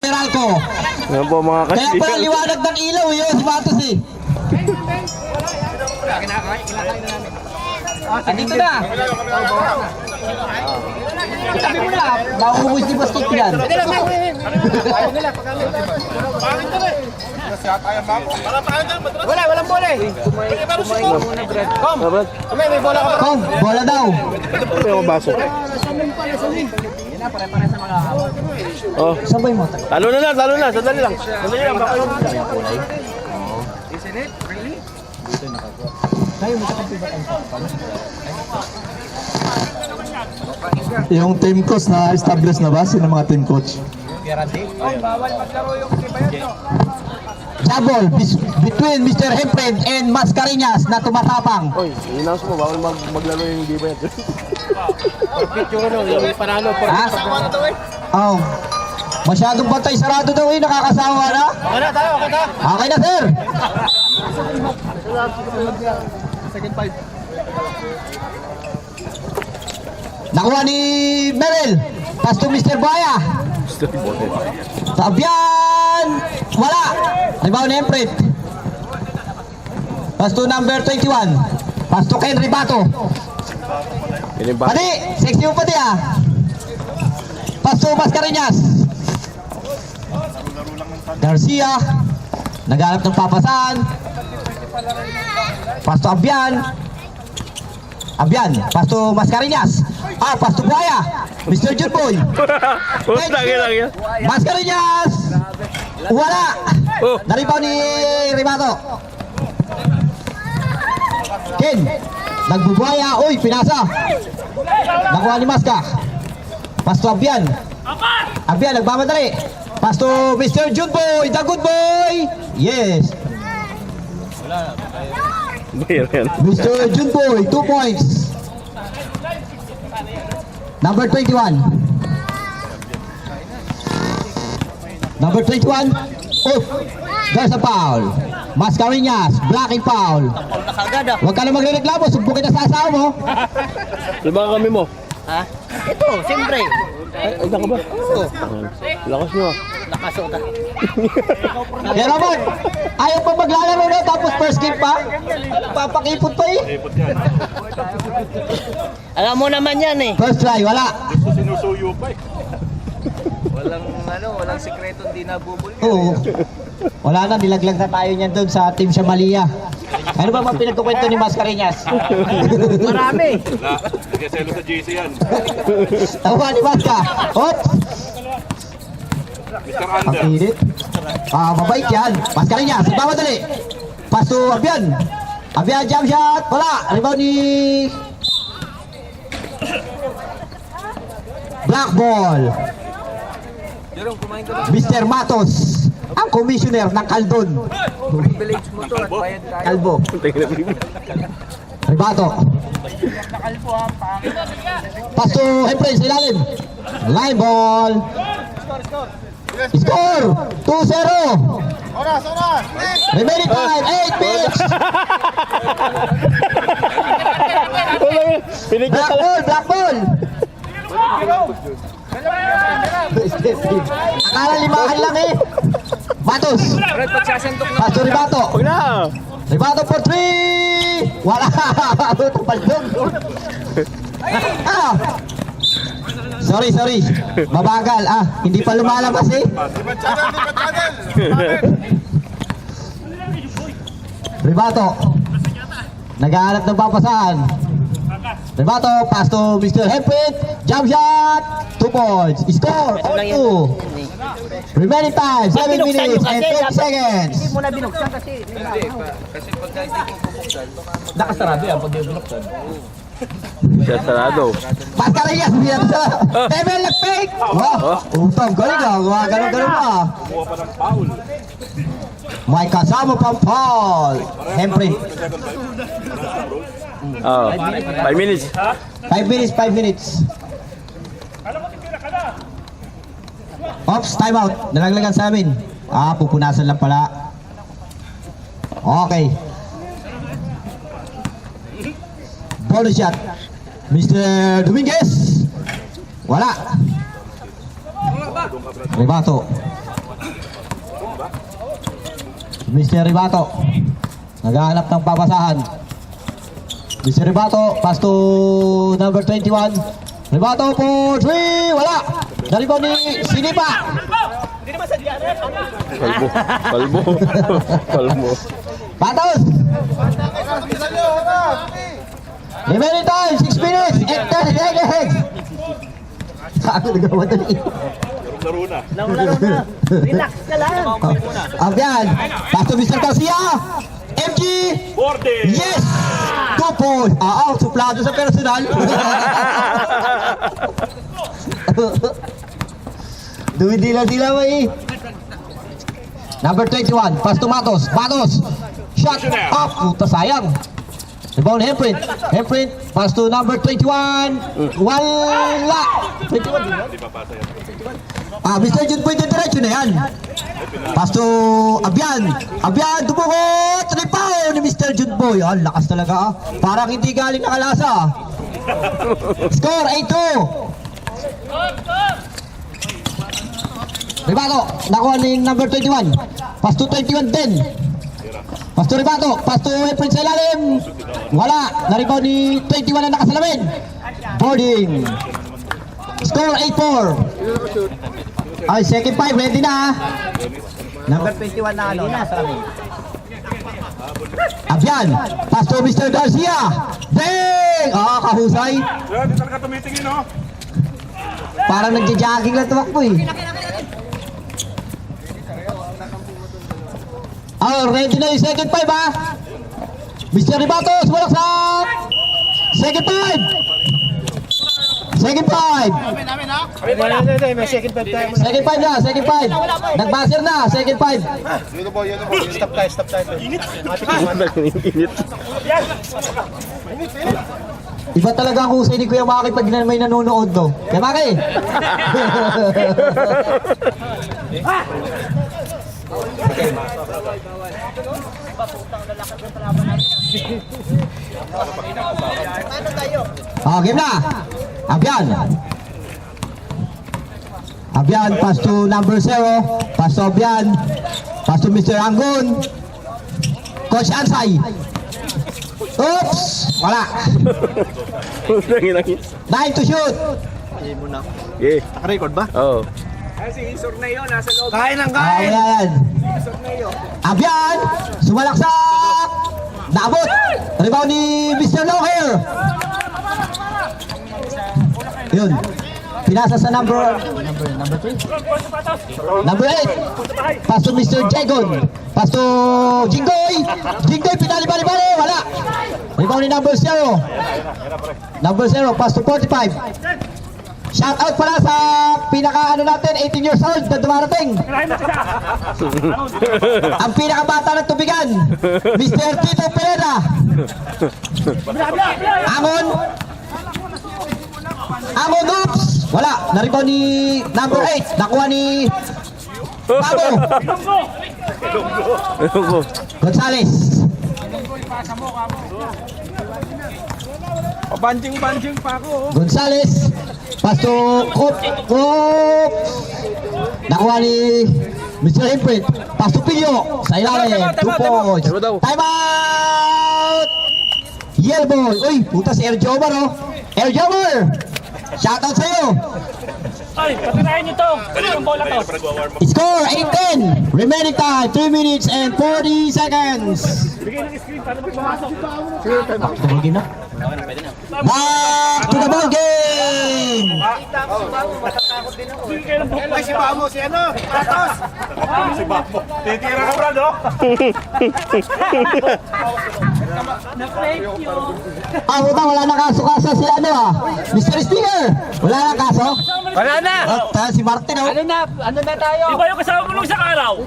Meralco. Yan po mga Kaya kaibigan. pala liwanag ng ilaw yun, si Matos eh. Andito na. Itabi mo na. Makukuwis ni Basket yan. Wala, walang bola eh. May bola ka ba? Kong, bola daw. Ito yung baso. Oh, Saan ba yung motor? talo na lang, talo na. Sandali lang. Sandali lang. Baka yung... Yung team coach na establish na ba? Sino mga team coach? Bawal maglaro yung kibayan. Jabol between Mr. Hempred and Mascareñas na tumatapang. Oy, i-announce mo. Bawal maglaro yung di ba yan. Picture ano, yung panalo. Ha? Oh. Masyadong bantay sarado daw eh, nakakasawa na. Okay na tayo, okay na. Okay na sir. Second five. Nakuha ni Merel. Pass to Mr. Baya. Fabian. Wala. Rebound Hempred. Pass to number 21. Pass to Ken Ribato. Pati, sexy mo pati ah. Pass to Mascareñas. Garcia. Naghanap ng papasan. Pass to Abian. Abian, pass to Mascareñas. Ah, pass to Buaya. Mr. Junboy. Puta, lang yan. Mascareñas. Wala. Oh. Naribaw ni Ribato. Ken. Nagbubuaya. Uy, pinasa. Nakuha ni Masca. Pass to Abian. Abian, nagmamadali. Pass to Mr. Junboy. The good boy. Yes. Bayan. Mr. Junboy, 2 points. Number 21. Number 21. Oh, there's a foul. Mascareñas, blocking foul. Huwag ka na magreklamo, subukin na sa asawa mo. Diba kami mo? Ha? Ito, siyempre. Ay, ka ba? Ito. Lakas nyo ah. Nakaso ka. Kaya naman, ayaw pa maglalaro na tapos first game pa. Papakipot pa eh. Alam mo naman yan eh. First try, wala. Walang sikreto hindi nabubul. Oo. Wala na, nilaglag na tayo niyan doon sa Team Shamalia. Ano ba mga pinagkukwento ni Mascareñas? Marami. Nagkaselo sa GC yan. Tawa ni Masca. Hop! Mr. Ang Under. init. Ah, mabait yan. Mascareñas, bawa dali. Pass to Abian. Abian, jump shot. Wala. Rebound ni... Black ball. Mr. Matos, ang commissioner ng Caldon. Village mo to at bayad tayo. Kalbo. Ribato. Pass to Hempred sa ilalim. Line ball. Score! 2-0. Oras! Remaining time, 8 minutes. Black ball, black ball. Akala limahan lang eh. Matos. Pass to Ribato. Huwag na. Ribato for 3. Wala. Tumpaldong. Ah. Sorry. Mabagal. Ah, hindi pa lumalabas eh. Ribato. Naghahanap ng papasahan. Ribato, pass to Mr. Hempred. Jump shot. 2 points. Score. All 2. Remaining time, 7 minutes and 20 seconds. Hindi mo na binuksan kasi. Kasi pagka hindi ko bubuksan, Nakasarado yan pag binuksan. Siya sarado. Mascareñas, biyan sa Tebel nag-fake. Wow, utang, galing ah. Ganun pa. kumuha pa ng foul. May kasama pang foul. Hempred. Oh, 5 minutes. 5 minutes. Ops, time out. Nalaglagan sa amin. Ah, pupunasan lang pala. Okay. Bonus shot. Mr. Dominguez. Wala. Ribato. Mr. Ribato. Naghahanap ng papasahan. Mr. Ribato, pass to number 21. Ribato for 3, wala. Naribaw ni Sinipa. Kalbo. Kalbo. Patos. Remaining time, 6 minutes, 8 seconds. Saan ko nagkamadali? Laro na. Relax ka lang. Abyan, pass to Mr. Garcia. MG. Borde! Yes! 2 points. Suplado sa personal. Dumidila-dila mo eh. Number 21, pass to Matos. Matos. Shot off. Puta, sayang. Rebound Hemprint. Hemprint, pass to number 21. Wala. 21. Di ba pasa yan? Mr. Jun po yung diretso na yan. Pass to Abyan. Abyan, dumukot. Ripaw ni Mr. Jun Boy. Lakas talaga. Parang hindi galing nakalasa. Score 8-2. Ribato, nakuha ni number 21. Pass to 21 din. Pass to Ribato. Pass to Hemprint sa ilalim. Wala. Naribaw ni 21 na nakasalamin. Boarding. Score 8-4. Ay, second 5, ready na. Number 21 na ano, nasa amin. Abyan, pass to Mr. Garcia. Bang! Kahusay. Grabe talaga tumitingin, no? Parang nagja-jogging lang tumakbo eh. Ready na yung second 5 ha. Mr. Ribatos, walaksak. Second 5. Second 5. May second 5 tayo. Second 5 na, second 5. Nag-buzzer na, second 5. Yun po. Stop tayo. Init. Iba talaga ang husay ni Kuya Maki pag may nanonood, no? Kuya Maki! Game na! Abyan! Abyan, pass to number 0. Pass to Abyan. Pass to Mr. Anggun. Coach Ansay. Oops! Wala. 9 to shoot. Yeah. Naka-record ba? Oo. Si Isor na yun, nasa loob. Kain ng Wala yan. Abyan! Sumalaksak! Naabot! Rebound ni Mr. Loher. Yun. Pinasa sa number 3. Number 8. Pass to Mr. Jagon. Pass to Jinggoy. Jinggoy, pinali-bali-bali. Wala. Rebound ni number 0. Number 0. Pass to 45. Shout out pala sa pinaka natin, 18 years old na dumarating. Ang pinakabata ng tubigan, Mr. Tito Pereda. Amon, oops! Wala, naribaw ni number 8. Nakuha ni Bago. Gonzales. Banjing pa ako. Gonzales. Pass to Coop. Nakuha ni Mr. Hemprint. Pass to Pilio. Sa ilalim. 2 points. Time out! Yellow ball. Uy, puta si Air Jomar, oh. Air Jomar! Shoutout sa'yo. Ay, patirahin nyo to. Kaninong bola to? Score 8-10. Remaining time 3 minutes and 40 seconds. Bigay ng screen para magpamasok. Tumigin na. Back to the ball game. Bigay kayo ng bola. Ay, si Bamo, si ano? Atos! Si Bambo. Titira ka, Brad, oh. Na-fake yun. Utang, wala na kaso-kaso si ano Mr. Stinger. Wala na kaso. Wala na! At si Martin, oh. Ano na tayo? Iba yung kasama mo nung isang araw.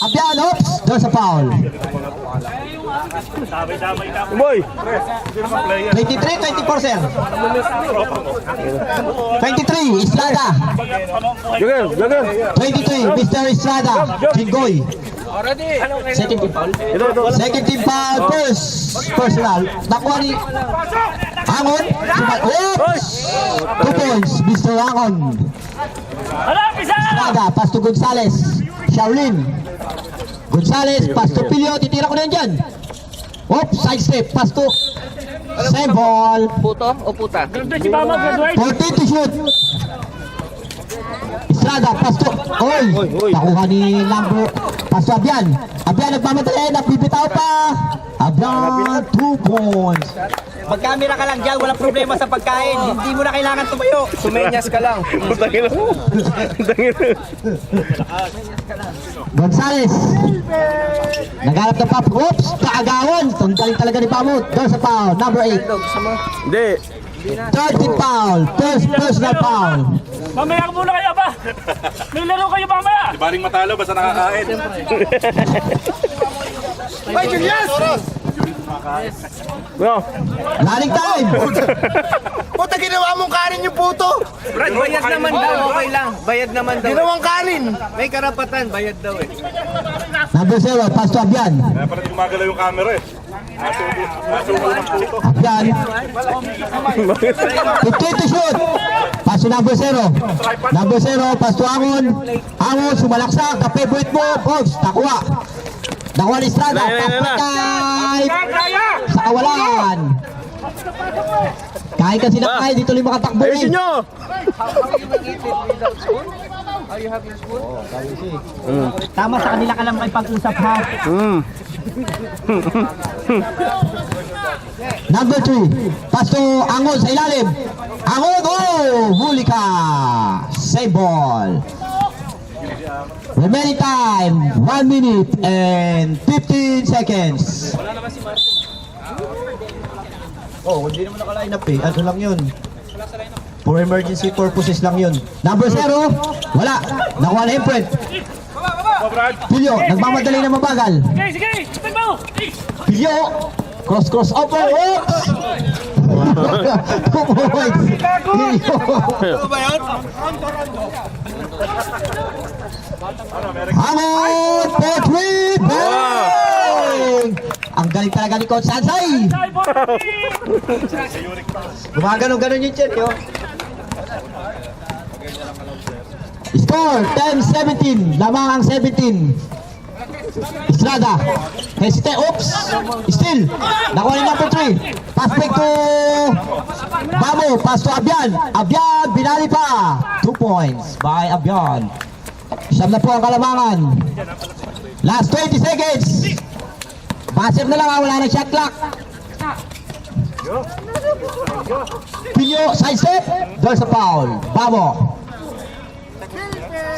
Abyan, oops. There's a foul. Damay-damay na. Boy! 23-24, sir. 23, Estrada. Jogger! 23, Mr. Estrada. Jinggoy. Second team foul. Second team foul. First personal. Nakuha ni Angon. Oops! 2 points, Mr. Angon. Harap, isa! Estrada, pass to Gonzales. Shaolin. Gonzales, pass to Pilio. Titira ko na yan dyan. Oops, side step. Pass to Sebol. Puto o puta? Ganda si Mama, graduate. 14 to shoot. Estrada, pass to... Oy! Nakuha ni number... Pass to Abian. Abian, nagmamadali. Nagbibitaw pa. Abian, 2 points. Mag-camera ka lang dyan, walang problema sa pagkain. Hindi mo na kailangan tumayo. Sumenyas ka lang. Gonzales. Naghanap ng pop. Oops! Kaagawan. Tanggalin talaga ni Pamut. Doon sa foul. Number 8. Hindi. 13 foul. First personal foul. Mamaya ka muna kaya ba? May laro kayo mamaya. Di baling matalo, basta nakakain. No. Running time. Puta, ginawa mong kanin yung puto. Brad, bayad naman daw, okay lang. Bayad naman daw. Ginawang kanin. May karapatan, bayad daw eh. Number 0. Pass to Abian. Kaya pala gumagalaw yung camera eh. Nasubo ng puto. Abian. 15 to shoot. Pass to number 0. Number 0. Pass to Angon. Angon, sumalaksak. Ka-favorite mo. Box. Nakuha. Nakuha ni Estrada. Paspatay. Sa kawalan. Kahit kasi na kahit dito lang makatakbo eh. Ayusin nyo. Tama sa kanila ka lang may pag-usap ha. Number 3. Pass to Angon sa ilalim. Angon. Oh! Huli ka. Save ball. Remaining time. 1 minute and 15 seconds. Oh, hindi naman naka-line up eh. Ano lang yun? For emergency purposes lang yun. Number 0. Wala. Nakuha na imprint. Pilyo. Nagmamadali na mabagal. Sige, sige. Ipin mo. Pilyo. Cross over. Oops! 2 points. Pilyo. Hamon! 4-3! Bang! Ang galing talaga ni Coach Sansay. Ay, boy. Gumaganon-ganon yung chat, yo. Score 10-17. Lamang ang 17. Estrada. Hesite. Oops. Still. Nakuha ni number 3. Pass back to Bamo. Pass to Abian. Abian. Binali pa. 2 points by Abian. Siyam na po ang kalamangan. Last 20 seconds. Passer na lang. Wala na shot clock. Pilyo. Side step. There's a foul. Bamo.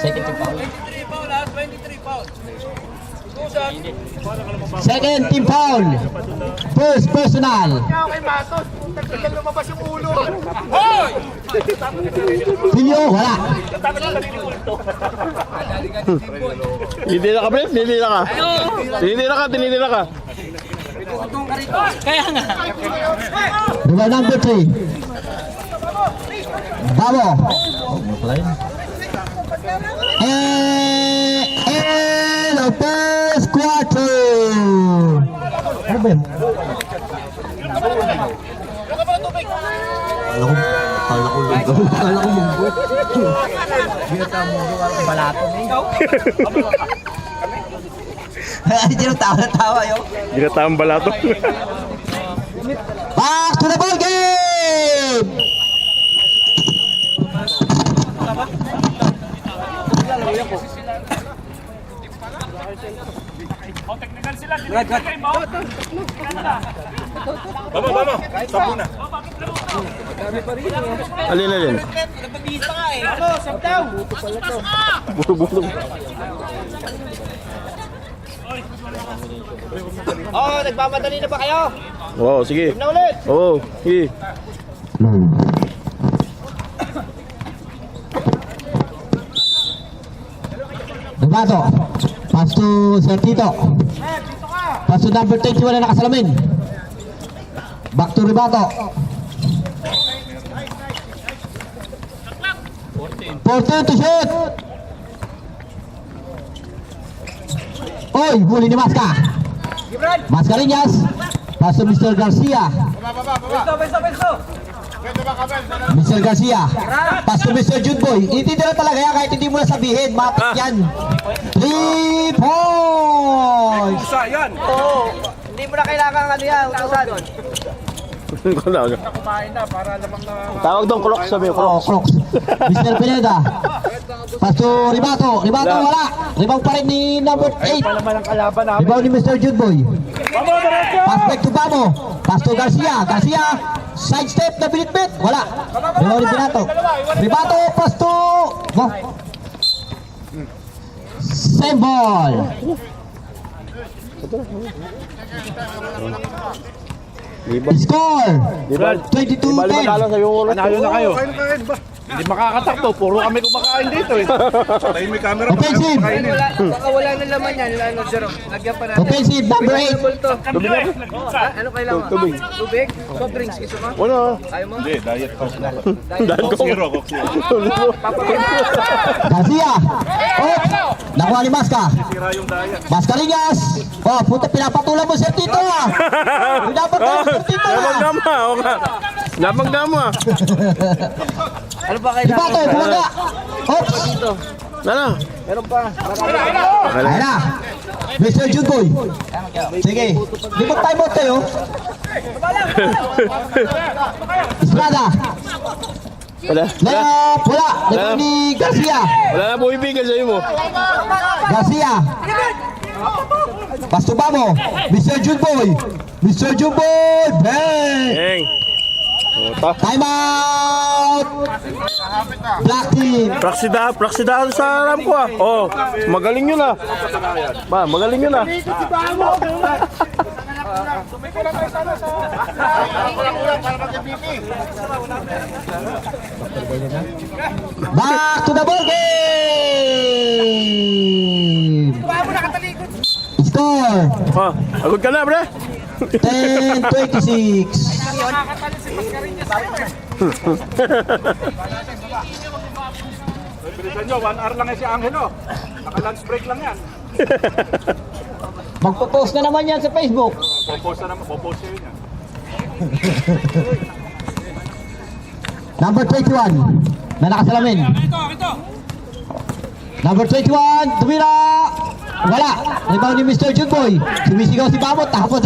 Second team foul. Second team foul. First personal. Pilyo, wala. Tinitira ka, Brett? Tinitira ka. Tinitira ka. Diba number 3? Babo. And the first quarter. Ano ba yan? Kala ko munggo. Kala ko munggo. Balato na ikaw. Hindi na tawa yun. Ginatawang balato. Back to the ball game! Oh, technical sila. Game mo. Bama. Stop muna. Alin. Buto-buto. Oh, nagmamadali na ba kayo? Oo, sige. Na ulit. Oo, sige. Ribato. Pass to Sertito. Pass to number 21 na nakasalamin. Back to Ribato. 14 to shoot. Oy, huli ni Maska. Mascareñas. Pass to Mr. Garcia. Mr. Garcia. Pass to Mr. Junboy. Ititira talaga yan kahit hindi mo na sabihin. Matik yan. 3 points. Isa, yan. Oo. Hindi mo na kailangan ano yan, utusan. Tawag doon, Crocs sabi ko. Oh, Crocs. Mr. Pineda. Pass to Ribato. Ribato wala. Rebound pa rin ni number 8. Rebound ni Mr. Junboy. Pass back to Bamo. Pass to Garcia. Garcia. Side step na binitbit. Wala. Rebound ni Pinato. Ribato. Pass to... Oh. Same ball. Score. 22-10. Bali-magalo sa yung ulit. Panalo na kayo. Hindi makakatakbo. Puro kami kumakain dito eh. Tayo may camera. Offensive. Baka wala na laman yan. Ano, Zero? Lagyan pa natin. Offensive number 8. Ano kailangan? Tubig. Tubig? Soft drinks. Gusto mo? Ano? Ayaw mo? Hindi, diet coke na. Dahil ko. Zero, coke zero. Garcia. Oh. Nakuha ni Maska. Tira yung diet. Mascareñas. Oh, puta pinapatulan mo Sir Tito ah. Pinapatulan mo Sir Tito ah. Lamang-dama. Ano ba Ribato, kailangan? bumaga. Oops. Ano? Meron pa. Ayan na. Mr. Junboy. Sige. Di ba time out kayo? Estrada. Wala. Layup. Wala. Layup ni Garcia. Wala na buibigay sa'yo mo. Garcia. Pasto Bamo. Mr. Junboy. Mr. Junboy. Bang. Time out. Black team. Praksidahan sa alam ko ah. Oh, magaling yun ah. Ba, magaling yun ah. Back to the ball game. Score. Oh, agad ka na, bre. 10-26. Bilisan nyo, 1 hour lang yan si Angelo. Naka-lunch break lang yan. Magpo-post na naman yan sa Facebook. Popost na naman, popost yun yan. Number 21 na nakasalamin. Number 21, tumira. Wala. Rebound ni Mr. Junboy. Sumisigaw si Bamot. Tapos.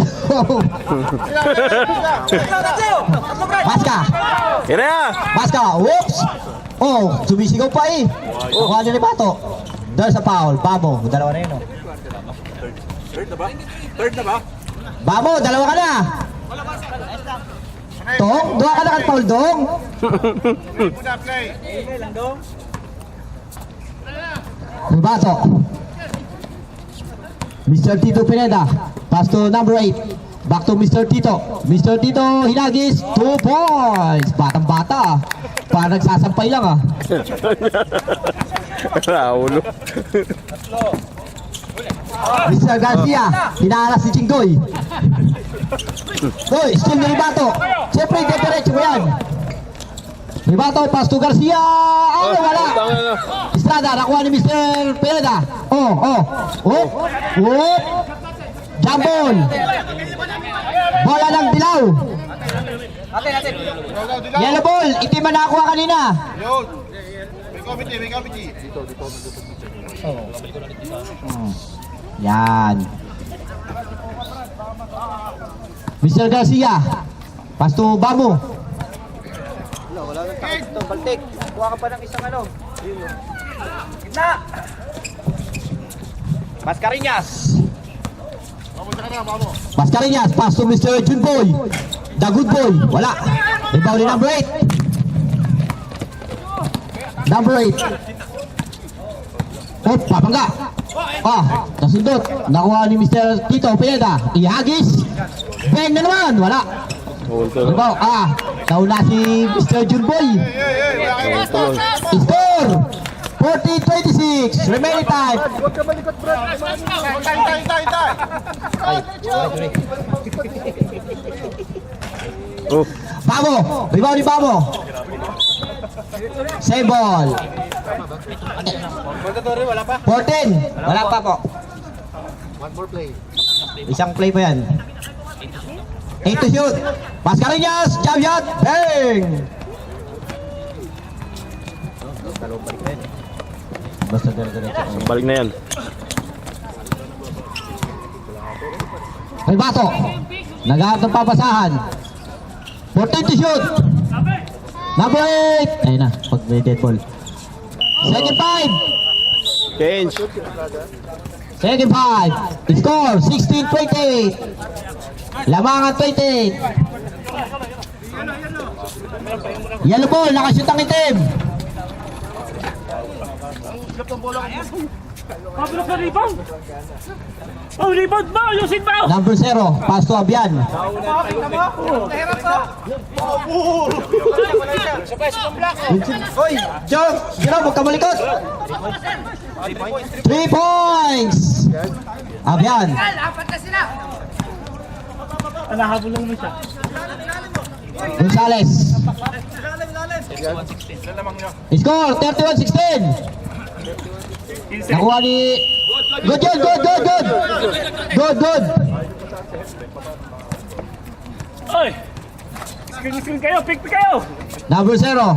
Maska. Ira! Maska. Whoops. Oh, sumisigaw pa eh. Kuha ni Ribato. There's a foul. Bamo. Dalawa na yun oh. Third na ba? Third na ba? Bamo, dalawa ka na. Tong, dua ka na kang foul, Dong. Ribato. Mr. Tito Pineda. Pass to number 8. Back to Mr. Tito. Mr. Tito Hinagis. 2 points. Batang-bata. Parang nagsasampay lang ah. Raulo. Mr. Garcia. Hinaharas si Chinggoy. Hoy, skill ni Ribato. Siyempre, diretso mo yan. Ribato, pass to Garcia. Ay, wala. Estrada, nakuha ni Mr. Pineda. Oh. Jump ball. Bola ng dilaw. Atin. Yellow ball. Itim na nakakuha kanina. Yan. Mr. Garcia. Pass to Bamo. Wala nang takot ito. Baltik. Kuha ka pa ng isang ano. Gitna. Mascareñas. Mascareñas. Pass to Mr. Junboy. The good boy. Wala. Rebound ni number 8. Number 8. Oh, papangga. Nasundot. Nakuha ni Mr. Tito Pineda. Ihagis. Bang na naman. Wala. Rebound. Nauna si Mr. Junboy. Score. 40-26. Remaining time. Oh. Bamo. Rebound ni Bamo. Save ball. 14. Wala pa po. Isang play pa yan. 8 to shoot. Mascareñas, jump shot, bang! Basta dire-diretso. Balik na yan. Ribato. Naghahanap ng papasahan. 14 to shoot. Number 8. Ayun na, pag may dead ball. Second 5. Change. Second 5. Score 16-28. Lamangan 28. Yellow ball, nakashoot ang itim. Pablo ka rebound. Oh, rebound ba? Ayusin ba? Number 0, pass to Abian. Hoy, Jong, Jerome, huwag ka malikot. 3 points. Abian. Nahabol lang mo siya. Gonzales. Score 31-16. Nakuha ni... Good. Oy! Screen kayo, pick kayo! Number 0.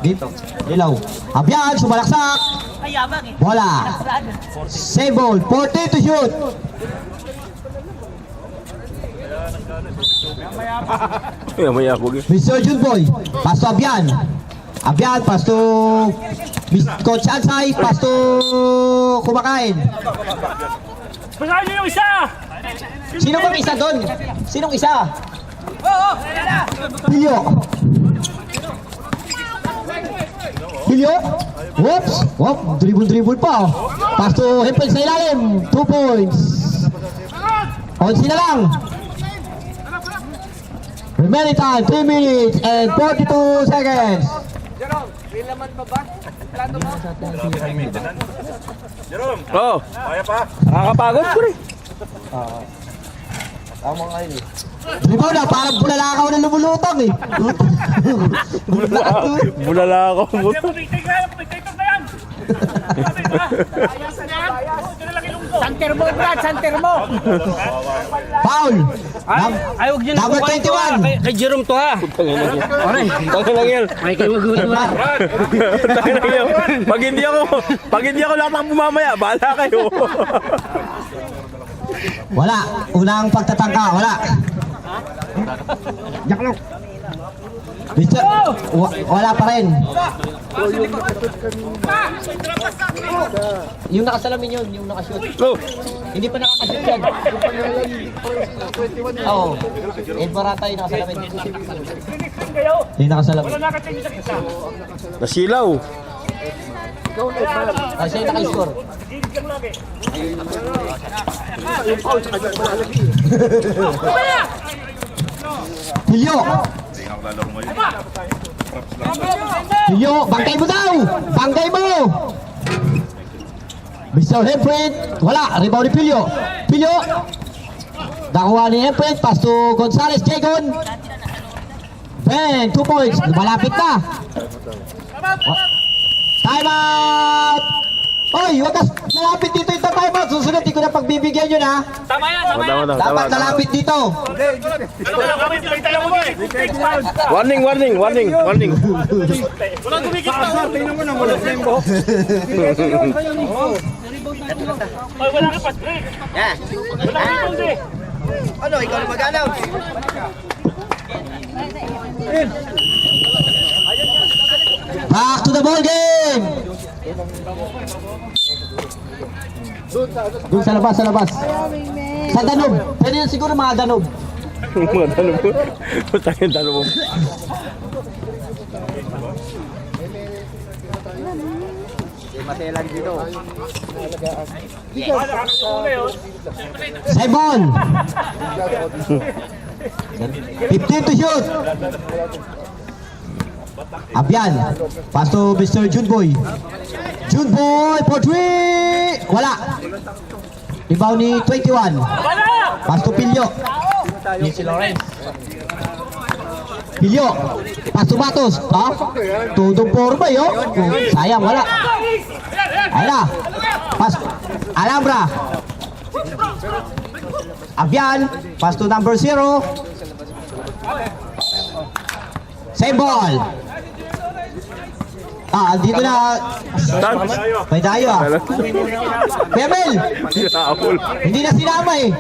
Dito. Ilaw. Abian, sumalaksak. Bola. Save ball. 40 to shoot. Maya ako. Mr. Junboy. Pass to Abian. Abian, pass to Coach Ansay. Pass to Kumakain. Pasahan niyo yung isa! Sino bang isa doon? Sinong isa? Pilyo. Pilyo? Whoops! Whoop, dribble pa. Pass to Hempel sa ilalim. 2 points. 11 na lang. Remaining time, 3 minutes and 42 seconds. Oo. Kaya pa. Nakakapagod ko rin. Dribble na, parang bulalakaw na lumulutang eh. Bulala ako. Take na yan! Santer mo, Brad! Santer mo! Foul. Ay, huwag nyo na Number 21. Kay Jerome to ha. Tangan lang yan. Ay, kayo magulula. Tangan lang yan. Pag hindi ako lang pumamaya, bahala kayo. Wala. Unang pagtatangka, wala. Jaklok. Mister, wala pa rin. Yung nakasalamin yun, yung nakashoot. Oh. Hindi pa nakakashoot yan. Oo. Ed Barata yung nakasalamin. Screen kayo! Yung nakasalamin. Wala nakaching sa isa. Nasilaw. Siya yung nakascore. Gilid lang lagi. Pilyo! Pilyo, bangkay mo daw! Bangkay mo! Mr. Hemprit, wala, rebound ni Pilyo. Pilyo! Nakuha ni Hemprit, pass to Gonzales, Jagon. Ben, 2 points, malapit na. Time out! Oy, wag ka malapit dito yung time out. Susunod, di ko na pagbibigyan yun ha. Tama yan! Dapat malapit dito. Warning. Walang tumikit na! Tingnan mo na, wala sa yung buhok. Ay, wala ka pa. Wala ka pa eh. Ano, ikaw na mag-alaw? Back to the ball game. Doon sa labas, Sa Danub. Pwede na siguro mga Danub. Mga dalo mo. Putangin dalo mo. Matelag dito. Simon. 15 to shoot. Abian. Pass to Mr. Junboy. Junboy for 3. Wala. Ibaw ni 21. Wala! Pass to Pilyo. Si Lawrence. Pilyo. Pass to Matos. Ah, tudong forma yun. Sayang, wala. Ayun na. Pass. Alhambra. Abian. Pass to number 0. Same ball. Ah, dito na. May tayo ah. Bebel. Hindi na sinama eh.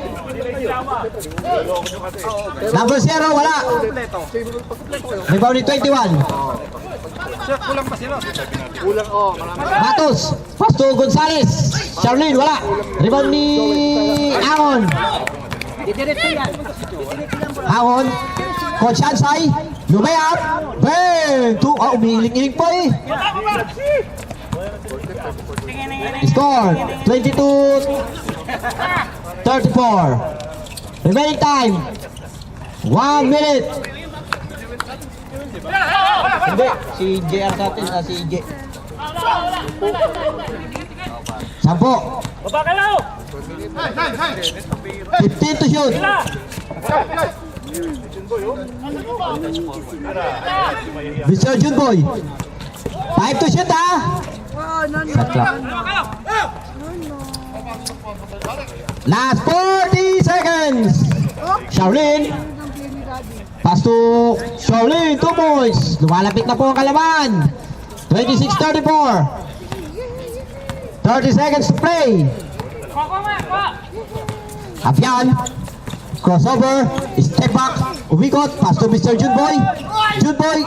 Number 0, wala. Rebound ni 21. Matos. Pass to Gonzales. Charlene, wala. Rebound ni Angon. Angon. Coach Hansay. Lumayap. Bang! Umihiling-iling pa eh. Score 22-34. Remaining time 1 minute. Hindi, si JR sa atin, si J. 10. Baba ka lang! 15 to shoot. Mr. Junboy. 5 to shoot ha. Shot clock. Last 40 seconds. Shaolin. Pass to Shaolin. 2 points. Lumalapit na po ang kalaban. 26-34. 30 seconds to play. Apian. Crossover. Step back. Umikot. Pass to Mr. Junboy. Junboy.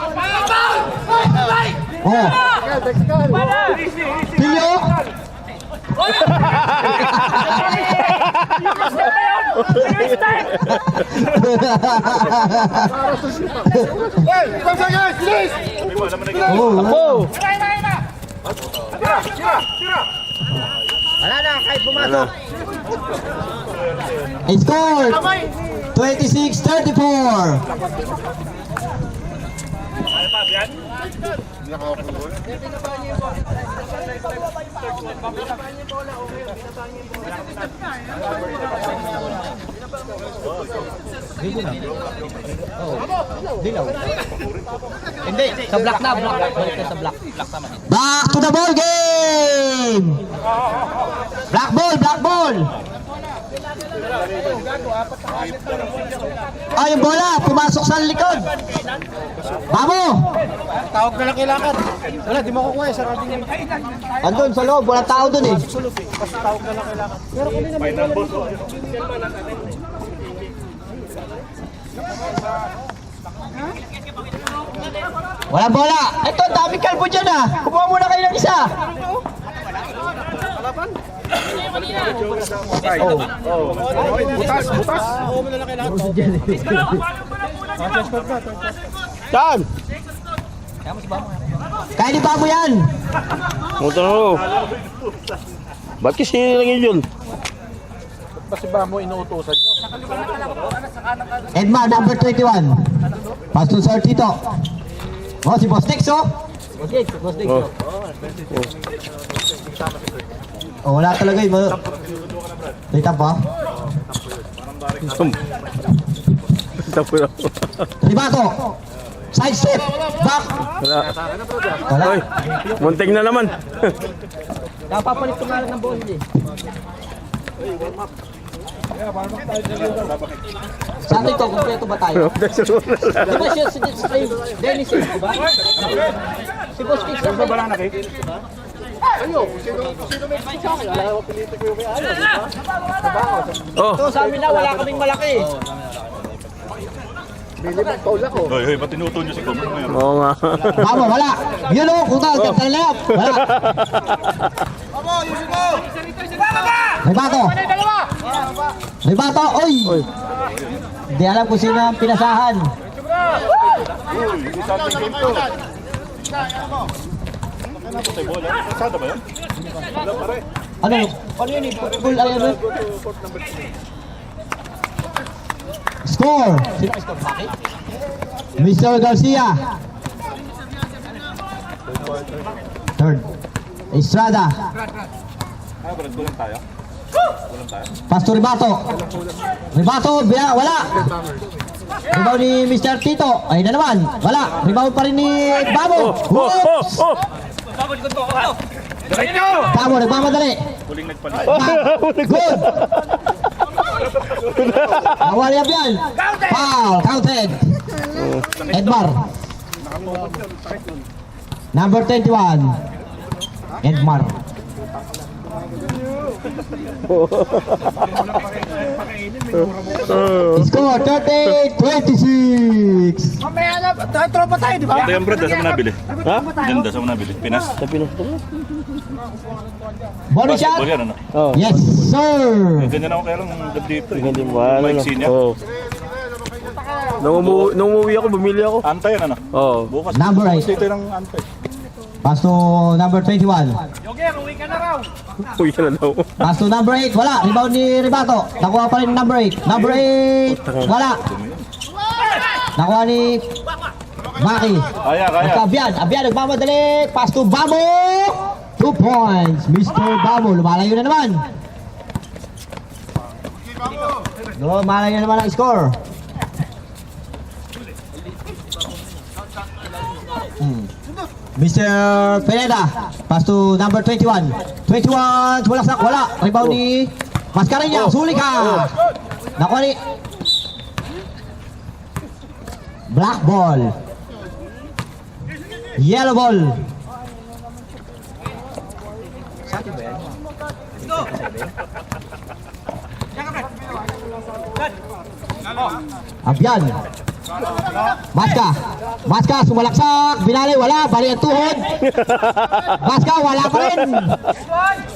Oh. Pilyo. Oh. Wala na, kahit pumasok. Score 26-34. Hindi, sa black na, black. Balik ka sa black. Back to the ball game. Black ball, black ball. Ah, yung bola, pumasok sa likod. Bamo. Tawag na lang kailangan. Wala, di mo kukuha eh. Sarado niya. Andun sa loob, walang tao dun eh. Basta tawag na lang kailangan. Pero kung hindi na Walang bola. Ito, dami kalbo dyan ah. Kumuha muna kayo ng isa. butas. Oo, mo na lang kailangan. Saan? Kaya ni Bamo yan. Punta na ako. Ba't kasi nilangin yun? Kasi ba mo inuutosan nyo? Edma, number 21. Pass to Sir Tito. Oh, si Boss Nix, oh. Oh. Oh, wala talaga yun. Dita pa. Tapo na. Ribato. Side step. Back. Wala. Wala. Ay, munting na naman. Napapalit ko nga lang ng ball eh. Sa atin to, kumpleto ba tayo? Di ba siya si Dennis, di ba? Si Boss Nix. Ba lang na cake? Ayo, sino may sa akin? Alam ko pinito ko yung kay Ayo, di ba? Oh. So sa amin na, wala kaming malaki. Bili ng paula ko. Hoy, ba't tinutuon niyo si Coco ngayon? Oo nga. Bamo, wala. Yun o, kung tawag, ganda na layap. Wala. Ribato. Ribato, oy. Hindi alam kung sino ang pinasahan. Ano? Ano yun? Football, ano yun? Score! Sino ang score? Bakit? Mr. Garcia. Third. Estrada. Pastor Ribato. Ribato, wala. Rebound ni Mr. Tito. Ayun na naman. Wala. Rebound pa rin ni Babo. Whoops! Babo, nagmamadali. Good. Nawali yan. Foul. Counted. Edmar. Number 21. Edmar. Score 30-26. Mamaya na, tropa tayo, di ba? Ito yung brad, saan mo nabili? Ha? Ganda, saan mo nabili? Pinas? Sa Pinas. Body shot. Basketball yan, ano? Yes, sir. Ganyan ako kaya lang dito. Hindi mo ano. Mike Senior. Oo. Nung umuwi ako, bumili ako. Antay yan, ano? Oo. Bukas. Number 8. Dito ng antay. Pass to number 21. Uwi ka na daw. Pass to number 8. Wala. Rebound ni Ribato. Nakuha pa rin number 8. Number 8. Wala. Nakuha ni Maki. Kaya. Abyan. Abyan nagmamadali. Pass to Babo. 2 points. Mr. Babo. Lumalayo na naman. Lumalayo na naman ang score. Mr. Pineda, pass to number 21. 21, wala. Rebound ni Mascareñas, huli ka. Nakuha ni black ball. Yellow ball. Abyan. Maska, sumalaksak, binali, wala, bali ang tuhod. Maska, wala pa rin.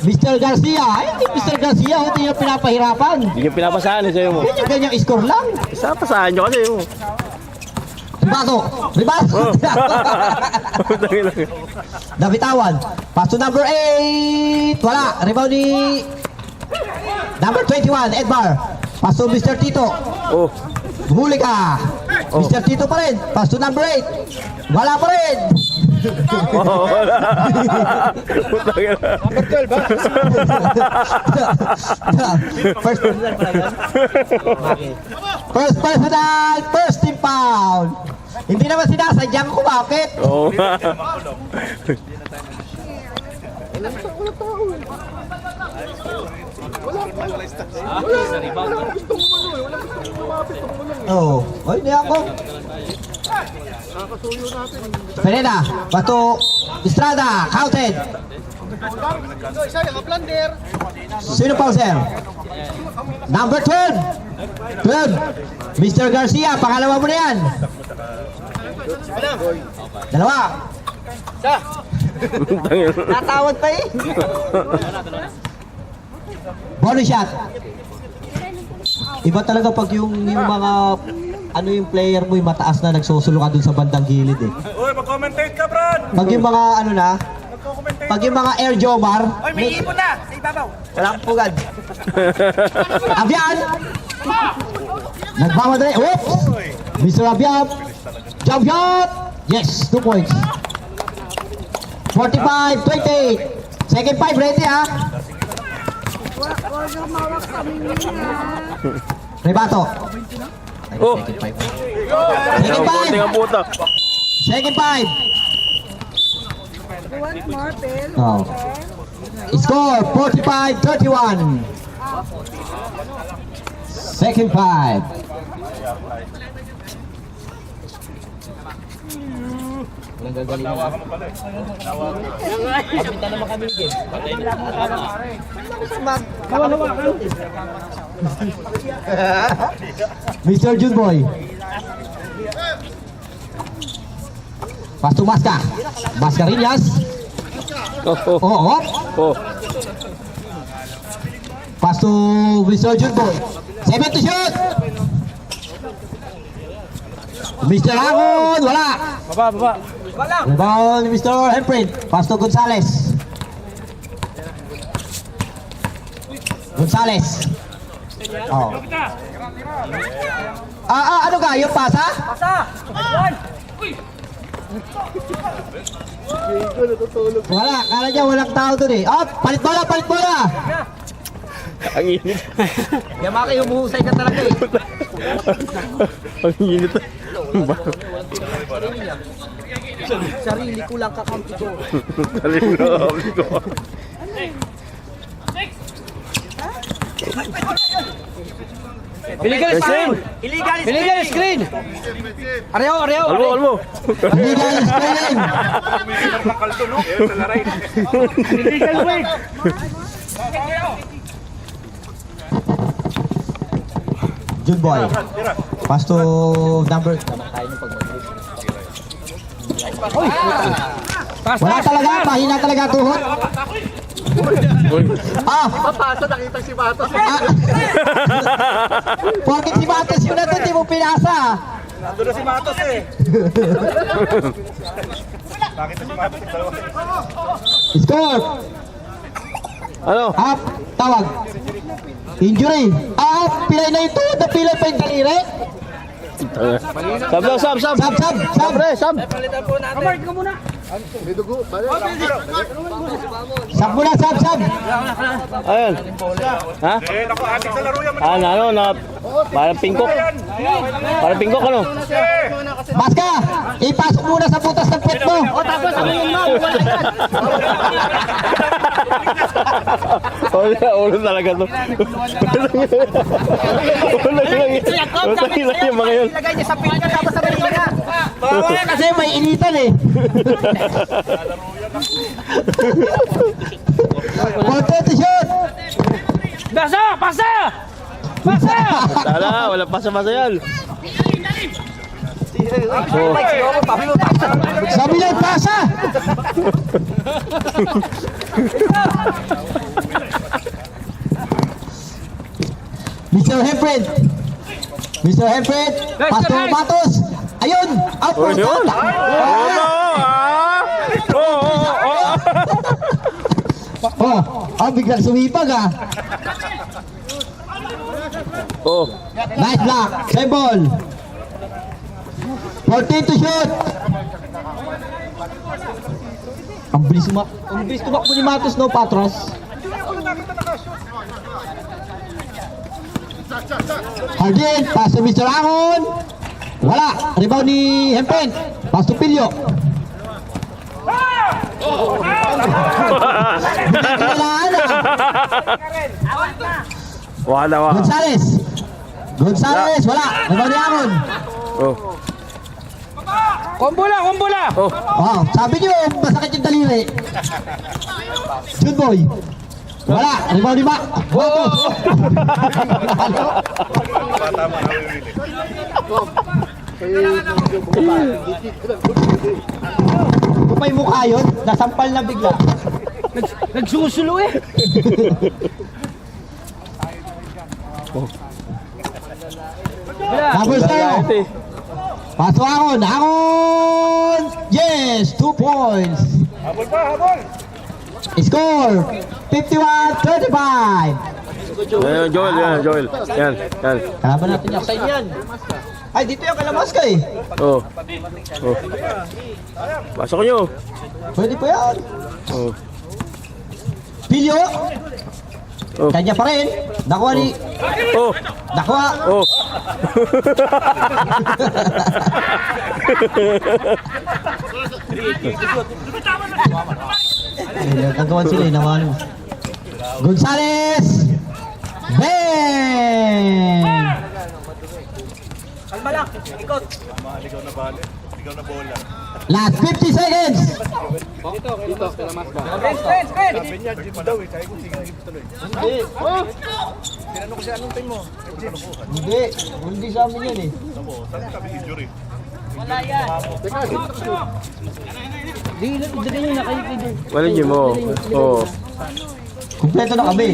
Mr. Garcia, ay, Mr. Garcia, hindi niya pinapahirapan. Hindi ka pinapasahan eh sa'yo mo. Hindi niya ganyang score lang. Isa pasahan nyo kasi mo. Ribato. Nabitawan. Pass to number 8. Wala, rebound ni number 21, Edmar. Pass to Mr. Tito. Oh. Huli ka. Mr. Tito pa rin. Pass to number 8. Wala pa rin. First personal, first team foul. Hindi naman sinasadyang ko bakit. Oo nga. Oh, oy, hindi ako. Pineda, Bato, Estrada, counted. Isa yung plunder. Sino pa, sir? Number 12. 12. Mr. Garcia, pangalawa mo na yan. Dalawa. Natawad pa eh. Bonus shot. Iba talaga pag yung mga ano yung player mo yung mataas na nagsusulungan dun sa bandang gilid eh. Uy, mag-commentate ka, Brad! Pag yung mga ano na, pag yung mga Air Jomar, May ipon na, sa ibabaw. wala kang pugad. Abyan! Nagmamadali. Oops! Mr. Abyan! Jump shot! Yes, 2 points. 45-28. Second 5, ready ha? Rebato. Oh. Second 5. Konting ang puta. Second 5. Oh. Score 45-31. Second 5. Walang gagaling na. Kapita naman kami din. Mr. Junboy. Pass to Maska. Mascareñas. Oh. Oh. Oh. Pass to Mr. Junboy. 7 to shoot. Mr. Hangon. Wala. Baba. Rebound ni Mr. Hemprint. Pass to Gonzales. Oh. Ano ka? Yung pasa? Wala. Kala niya walang tao dun eh. Oh, palit bola. Ang init. Yamaki, humuhusay ka talaga eh. Ang init. Sarili ko lang kakampi ko. Sarili ko. Illegal screen! Illegal screen! Areo! Almo. Illegal screen! Illegal way. Good boy. Pass to number... Wala talaga, mahina talaga tuhod. Papasa, nakita si Matos. Porkit si Matos yun natin, di mo pinasa. Nandun na si Matos eh. Score! Ano? Up, tawag. Injury. Pilay na yung tuhod, napilay pa yung daliri. Sab. Sab, sab. Palitan po natin. May dugo. Sab muna, sab. Ayun. Ha? Parang pingkok. Ano? Baska, ipasok muna sa butas ng pet mo. Tapos sabihin mo, Ulo talaga to. Ulo lang yung mga yun. ilagay niya sa pinka tapos sabihin niya. Kasi may initan eh. Content to shoot. Pasa! Wala pasa-pasa yan. Sabi lang, pasa. Mr. Hempred, Pastor Matos. Ayun, out for Yun. biglang sumipag ah. Nice block, same ball. 14 to shoot. Ang bilis tumakbo ni Matos, no, Patros? Hardin, pass to Mr. Angon. Wala, rebound ni Hempen. Pass to Pilyo. Binalaan na. Wala. Gonzales, wala. Rebound ni Angon. Kumbula! Oh, sabi niyo, masakit yung daliri. Good boy. Wala, rebound ni Mac. Kung may mukha yun, nasampal na bigla. Nagsusulo eh. Double tayo. Paso Angon. Yes, 2 points. Habol. Score, 51-25. Joel. Yan. Kalaban natin yung side yan. Ay, dito yung kalamas ka eh. Pasok nyo. Pwede pa yan. Pilyo. Kanya pa rin. Nakuha ni... Nakuha. Nagawan sila eh, nawalo. Gonzales! Bang! Kalma lang, ikot. Last 50 seconds! Hindi sa amin yan eh. Wala yan. Wala nyo mo. Kumpleto na kami.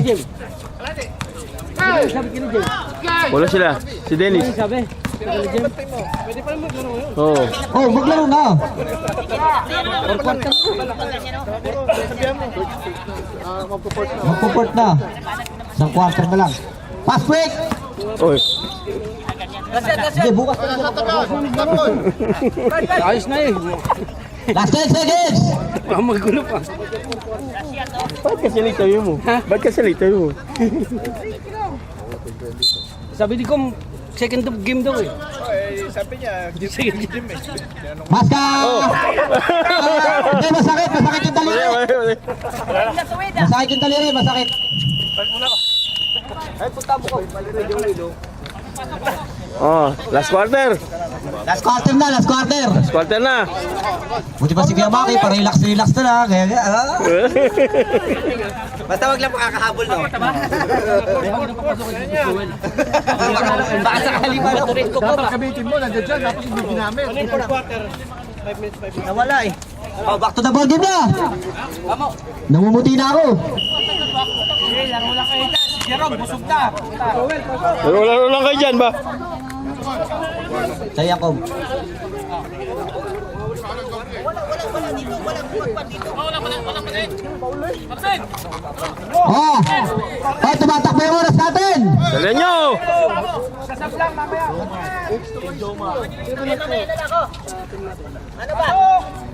Wala sila. Si Dennis. Maglaro na. Magpuport na. Isang quarter na lang. Pass break! Hindi, bukas na lang. Ayos na eh. Last 10 seconds! Magulo pa. Ba't kasi late tayo mo? Ba't kasi late tayo mo? Sabi ni Kom, second game daw eh. Sabi niya, Second game. Maska! Hindi, masakit yung daliri. Masakit yung daliri, masakit. Ay, punta mo ko. Oh, last quarter. Last quarter na, last quarter. Last quarter na. Buti pa si Kuya Maki, pa-relax na lang. Kaya, Basta wag lang makakahabol, no? Baka sakali pa lang ulit ko pa. Dapat gamitin mo, nandiyan dyan, tapos hindi ginamit. Nawala eh. oh, back to the ball game na. Namumuti na ako. Laro lang kayo dyan ba? Sa Jacob. Oh! Oh, tumatakbo yung oras natin! Dalihan nyo!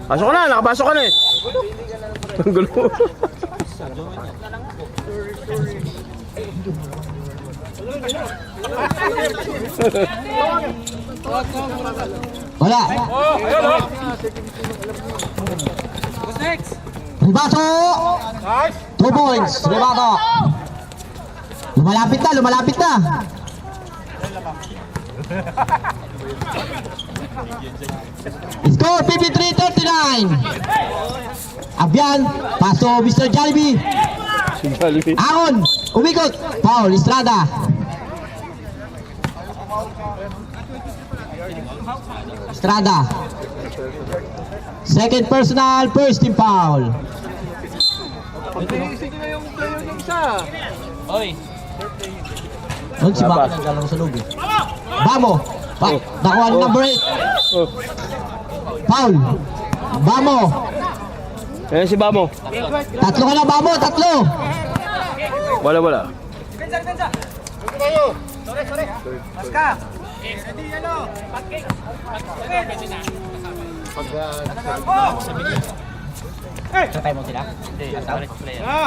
Pasok ka na, nakapasok ka na eh. Ang gulo. Wala! Ribato! 2 points! Ribato! Lumalapit na! Score 53-39! Abyan, paso Mr. Jollibee! Aon! Umikot! Foul, Estrada! Estrada! Second personal, first team foul! Inisig na yung player ng isa. Doon si Bako nagdalaw sa loob eh. Bamo! Nakuha ni number 8. Foul! Bamo! Ayan si Bamo. Tatlo ka na, Bamo! Tatlo! Wala.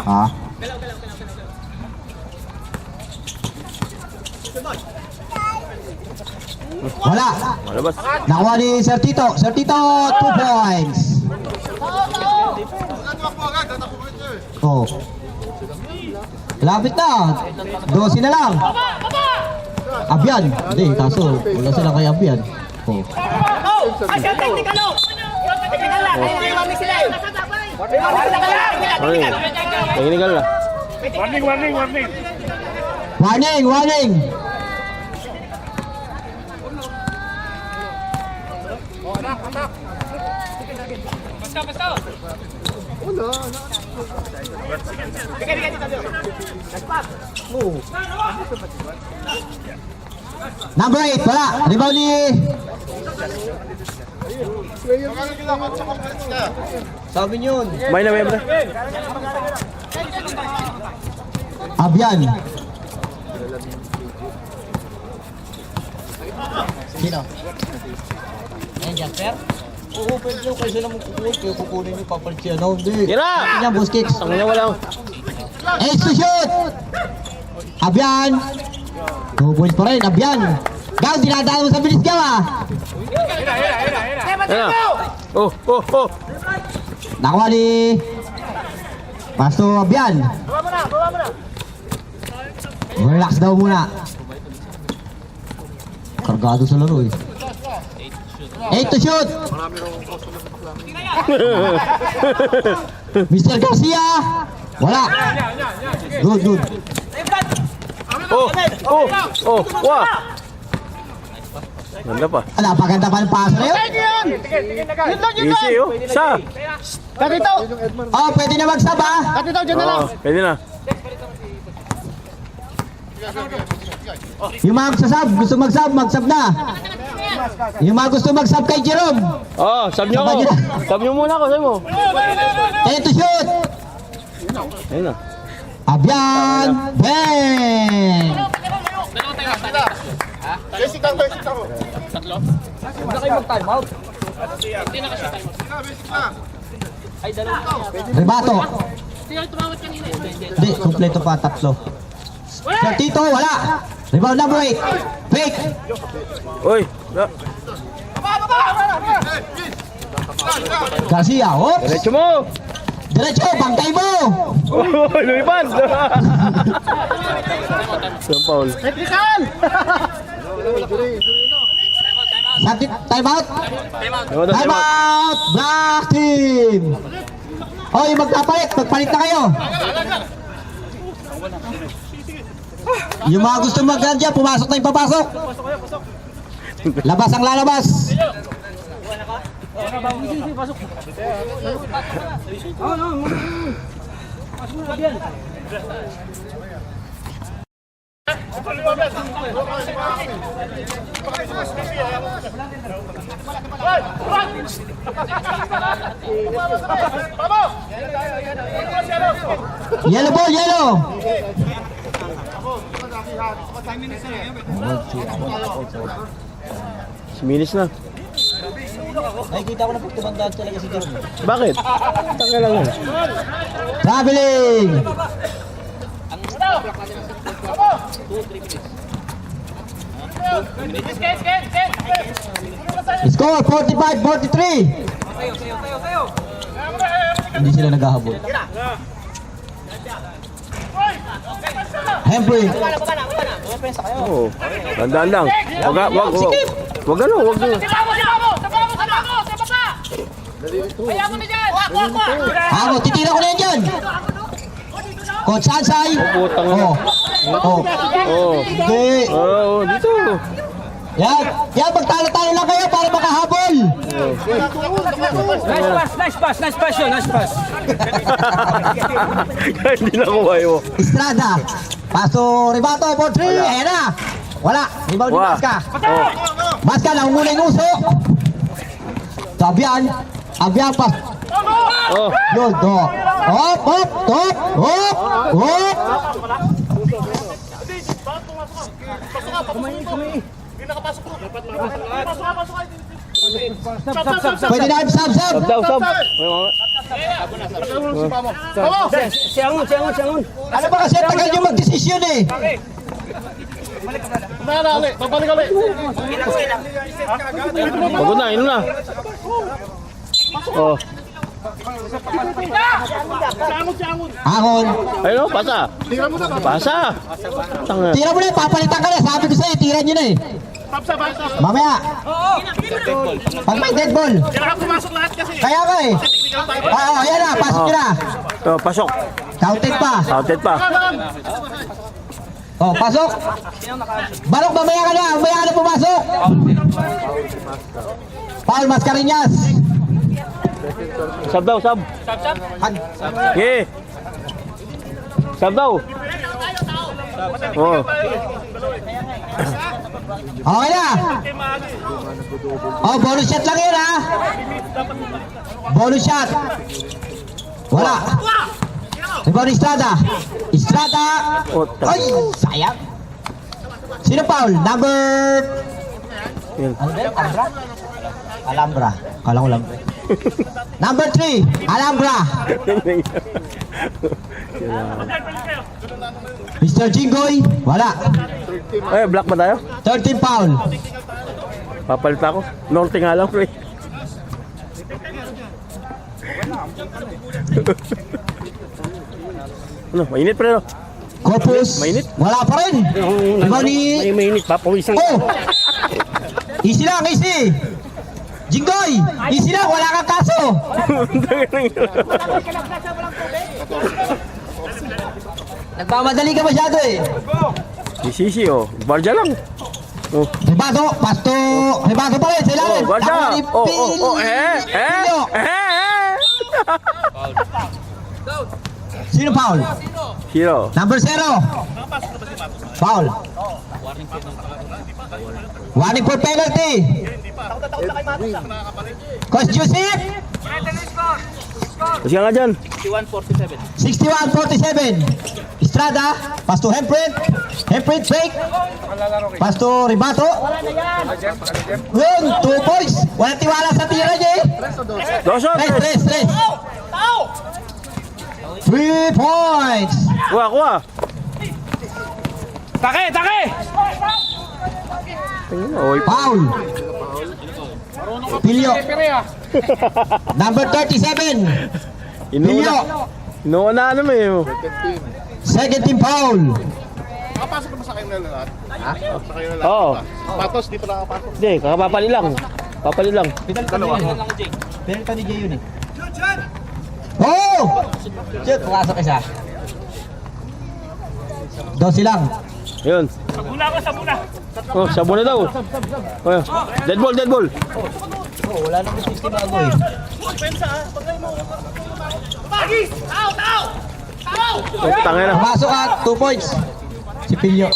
Ha? Wala! Malabas. Nakuha ni Sir Tito. Sir Tito, 2 points. Oh. Lapit na. 12 na lang. Abyan. Hindi, kaso wala sila kay Abyan. Oh. Ay, technical na. Warning! Number 8, wala. Rebound ni... Sabi niyon. May na may pre. Abyan. Sino? Ayan, Jasper? Oo, pwede yung kasi naman kukunin. Kaya kukunin yung papalit siya. No, hindi. Tira! Hindi niya, boss kicks. Ang niya walang. Ace to shoot! Abyan! 2 points pa rin, Abyan! Gaw, dinadaan mo sa bilis gaw ah! Ayan na. Oh. Nakuha ni... Pasto Abyan. Relax daw muna. Kargado sa laro eh. 8 to shoot! Mr. Garcia! Wala! Good. Wah. Ganda pa. Napaganda pa ng pass na yun. Easy oh. Sa. Oh, pwede na mag-sub ah. Oh, pwede na. Yung mga magsasub, gusto mag-sub na. Yung mga gusto mag-sub kay Jerome. Oh, sab nyo ako. Sab nyo muna ako, sab mo. 10 to shoot. Ayun na. Abyan! Bang! Ribato. Hindi, kumpleto pa, tatlo. Sir Tito, wala. Rebound number 8. Fake. Uy! Garcia, oops. Diretso mo! Diretso, bangkay mo. Uy! Lumipad! Yung foul. Time out. Time out. Black team. Oy, magpapalit na kayo. Yung mga gusto mag-gan dyan, pumasok na yung papasok. Labas ang lalabas. Yellow ball, yellow. Minutes na. Nakikita ko na pag tumandaan talaga si Jerome. Bakit? Tanga lang yan. Traveling. Score 45-43. Hindi sila naghahabol. Hempry. Oo. Tandaan lang. Wag ano, wag. Ako, titira ko na yan dyan. Coach Sansay. Putang ina. Oh. Hindi. Oo, dito. Yan, magtalo-talo lang kayo para makahabol. Nice pass yun, nice pass. Hindi na kuha mo. Estrada. Paso, Ribato for 3. Ayan na. Wala. Rebound ni Wala. Masca. Oh. Masca, nangunguna yung uso. Abian pas. Oh. Yun, to. Hop. Pwede na sub. Sab. Siyangon. Ano ba kasi tagal nyo mag-desisyon eh. Babalik ulit. Pagod na, ino na. Oh. Ahon. Ayun, pasa. Pasa. Tanga. Tira mo na, papalitan ka na. Sabi ko sa'yo, tira nyo na eh. Mamaya. Pag may dead ball. Kaya ka eh. Oo, ayan na, pasok nyo na. Oh, pasok. Counted pa. Counted pa. Oh, pasok. Balok, mamaya ka na pumasok. Paul Mascareñas. Sab daw, sab. Yeah. Sab daw. Oh. Okay na. Oh, bonus shot lang yun ha. Bonus shot. Wala. Rebound Estrada. Oh, Ay, sayang. Sino Paul? Number... Yan. Alhambra. Kala ko lang. Number 3, Alhambra. Mr. Jingoy, wala. Eh, black ba tayo? 13 foul. Papalit ako. Norte nga lang, pre. Ano, mainit pre, no? Corpus, Mainit? wala pa rin. Rebound ni... May mainit, papawisan. Oh! Easy lang, easy. Jingoy, easy lang, wala kang kaso. Nagmamadali ka masyado eh. Sisi, oh. Barja lang. Oh. Ribato, pasto. Ribato pa rin, sa ilalim. Oh, Barja. Ako ni Oh. Pilio. Sino foul? Hero. Number 0. Foul. Warning for penalty. Coach Joseph. Kasi nga dyan. 61-47. Estrada, pass to Hemprit. Hemprit break. Pass to Ribato. Yun, 2 points. Walang tiwala sa tira niya eh. Dosot. Tres. 3 points. Kuha, kuha. Take, take! Foul. Pilyo. Number 37. Pilyo. Inuuna naman eh. Second team foul. Nakapasok naman sa kayo na lahat? Ha? Sa kayo na lahat? Oo. Patos, di pa nakapasok. Hindi, kakapapali lang. Papali lang. Penalty ni Jay yun eh. Oh! Shoot, pumasok isa. 12 lang. Yun. Sabuna ko, sabuna. Oh, sabon na daw. Oh, dead ball, dead ball. Oh, wala nang system bago eh. Oh, tangay na. Pumasok at 2 points. Si Pilyo.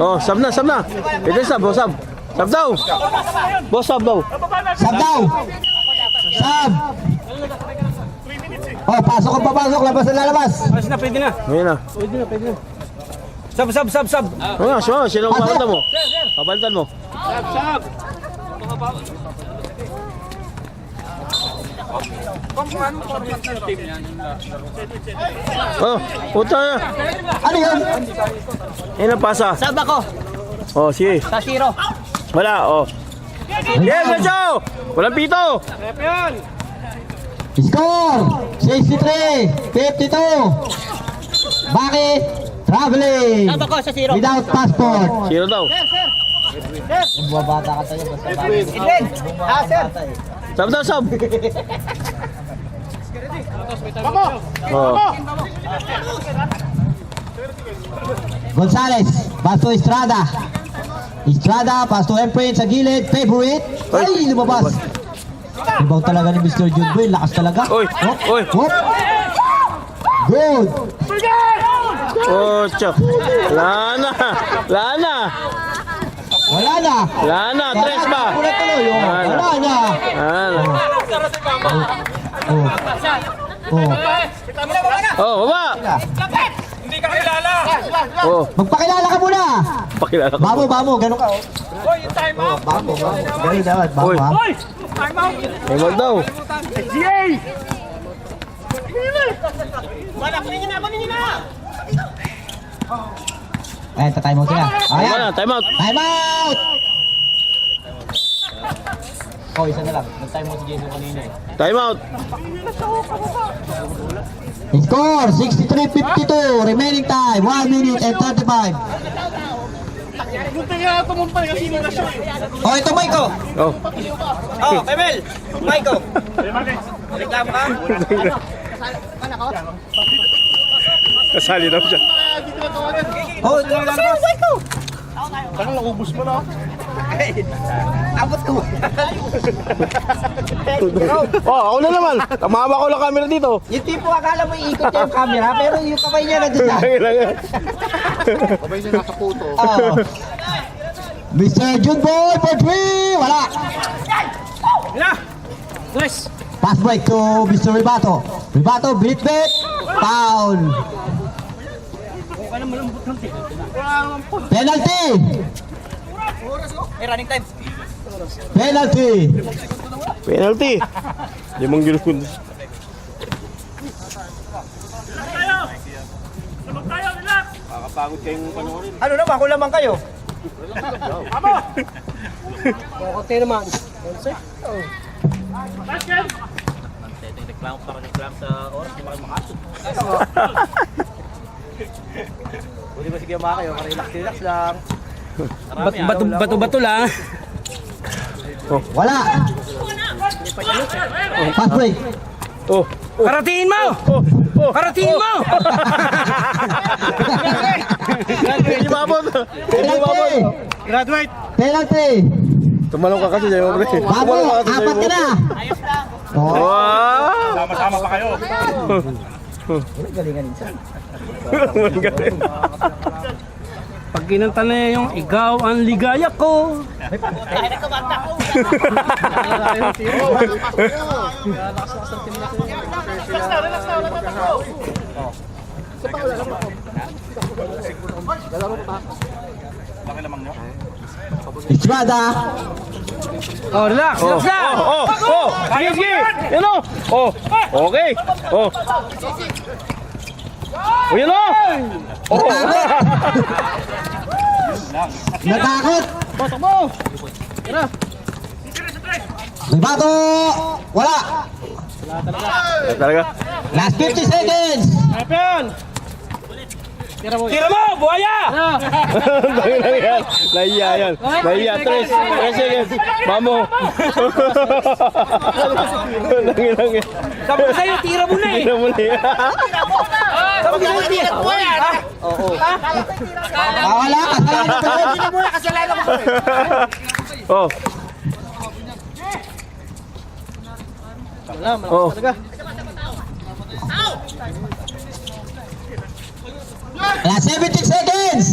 Oh, sab na, sab na. Ito sab, oh, sab. Sab daw. Boss, sab daw. Sab daw! Sab! Oh, pasok ang papasok. Labas na lalabas. Ayos na, pwede na. Ngayon na. Pwede na. Sab, sab, sab, sab. Oh, nga, sino ang papalitan mo? Papalitan mo. Oh, puta na. Ano yun? Yan ang pasa. Sab ako. Oh, sige. Sa zero. Wala, oh. Yes, let's go! Walang pito! Score! 63! 52! Bakit? Traveling! Sab ako sa zero. Without passport! Sino daw? Buwabata ka tayo basta Edwin. Ah, sir. Sab daw, sab! Oh. Gonzales, pass to Estrada. Estrada, pass to Emprint sa gilid. Favorite. Ay, lumabas. Ibaw talaga ni Mr. Junboy. Lakas talaga. Oy, Hop, oy. hop. Good. Oh, tsak. Wala na. Wala na. Wala na. Wala na. Tres ba? Wala tuloy. Oh. Wala na. Wala na. Wala na. Oh. Oh. Oh, baba. Hindi ka kilala. Oh, Magpakilala ka muna. pakilala ko. Bamo, ganun ka. Oh. Hoy, yung time out. Bamo. Ganun dapat, bamo Uy. ha. Hoy, time out. Eh, wag daw. GA. Ayan, time out sila. Tama Ayan. na, time out. Time out! Oh, isa na lang. Nag-time out si Jason kanina eh. Time out. Score, 63-52. Remaining time, 1 minute and 35. Buti nga tumumpay kasi hindi na siya. Oh, ito Maiko. Oh. Oh, Emel. Maiko. Reklamo ka? Kasali daw siya. Oh, ito lang lang. Maiko. Saka naubos mo na. Abot ko. Oh, ako na naman. Tamawa ko lang camera dito. Yung tipo akala mo iikot niya yung camera, pero yung kamay niya nandun na. Sabay niya nasa puto. Oh. Mr. Junboy for 3. Wala. Nice. Pass break to Mr. Ribato. Ribato, beat. Foul. Penalty. Running time. Penalty. Penalty. Limang ginuskod. Tayo. Sabog tayo, relax. Ano naman, kung lamang kayo? Amo. Konti naman. Basket. Hindi ba sige mga kayo, relax lang. Bato-bato lang. Wala. Pass break. Oh. Karatiin mo! Karatiin mo! Hindi mabot. Penalty. Graduate! Penalty. Tumalong ka kasi sa'yo, pre. Babo, apat ka na. Oh. Wow! Sama-sama pa kayo. Galing. Pag kinanta na yung ikaw ang ligaya ko. Estrada. Oh, relax, Oh, relax lang. oh. Sige, sige. Yan o. Oh, okay. Oh. O yun o! Natakot! Batok mo! Ribato! Wala! Talaga. Last 50 seconds! Champion! Tira mo! Tira mo, buhaya! Dami lang yan. Nahiya yan. Nahiya. 3 seconds. Mamo. Langi lang yan. Sabi ko sa'yo, tira mo na eh! Tira mo na yan. Sabi ko sa'yo, tira mo yan! Wala! Kasalanan ko yun! Oh. Wala, malakas Oh. talaga. Last 17 seconds!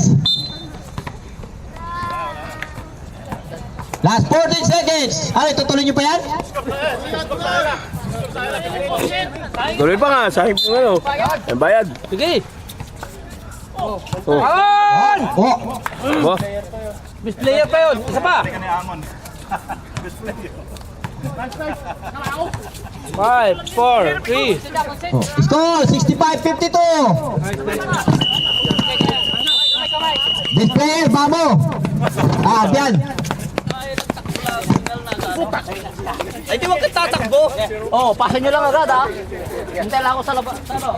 Last 14 seconds! Ano, tutuloy niyo pa yan? Tuloy pa nga. Sahib mo ano. Ang bayad. Sige! Oh. Oh! Oh. Best player pa yun! Isa pa! 5, 4, 3. Oh. Score! 65-52! Display, Bamo! Ah, yan! Ay, di wag kang tatakbo! Oh, pasa nyo lang agad ha! Hintay lang ako sa labas. Ano?